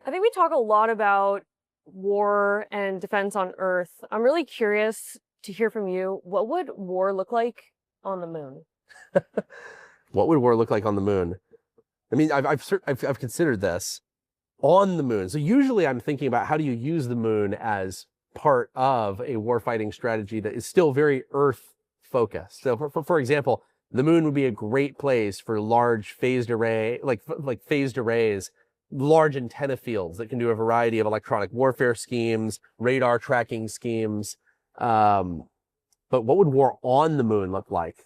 I think we talk a lot about war and defense on Earth. I'm really curious to hear from you. What would war look like on the moon? What would war look like on the moon? I mean, I've considered this on the moon. So usually I'm thinking about how do you use the moon as part of a warfighting strategy that is still very Earth focused. So for example, the moon would be a great place for large phased array, like phased arrays, large antenna fields that can do a variety of electronic warfare schemes, radar tracking schemes. But what would war on the moon look like?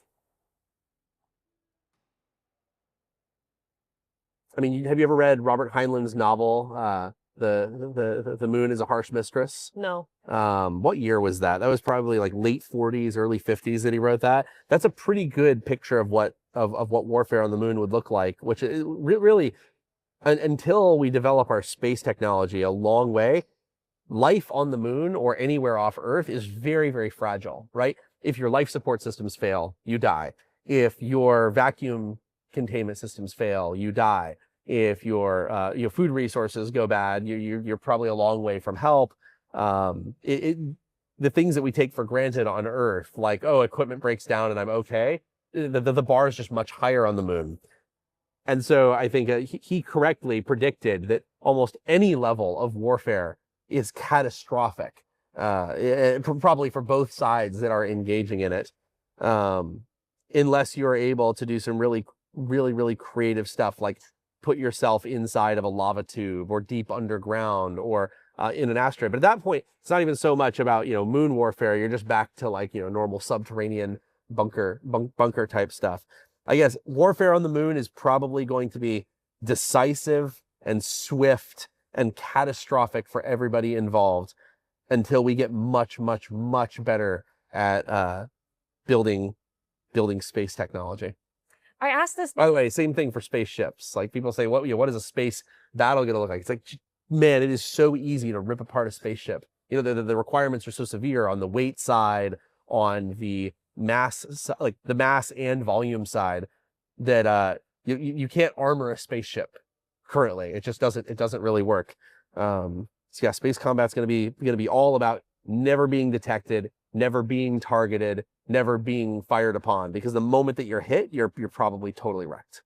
I mean, have you ever read Robert Heinlein's novel, The Moon is a Harsh Mistress? No. What year was that? That was probably like late 40s, early 50s that he wrote that. That's a pretty good picture of what warfare on the moon would look like, which really, until we develop our space technology a long way, life on the moon or anywhere off Earth is very, very fragile, right? If your life support systems fail, you die. If your vacuum containment systems fail, you die. If your food resources go bad, you're probably a long way from help. The things that we take for granted on Earth, like, oh, equipment breaks down and I'm okay, the bar is just much higher on the moon. And so I think he correctly predicted that almost any level of warfare is catastrophic, probably for both sides that are engaging in it, unless you're able to do some really creative stuff, like put yourself inside of a lava tube or deep underground or in an asteroid. But at that point, it's not even so much about, moon warfare. You're just back to like, normal subterranean bunker type stuff. I guess warfare on the moon is probably going to be decisive and swift and catastrophic for everybody involved until we get much better at building space technology. I asked this. By the way, same thing for spaceships. Like people say, what is a space battle going to look like? It's like, man, it is so easy to rip apart a spaceship. The requirements are so severe on the weight side, on the mass, like the mass and volume side, that you can't armor a spaceship currently. It just doesn't really work. So yeah, space combat's going to be all about never being detected, never being targeted, never being fired upon, because the moment that you're hit, you're probably totally wrecked.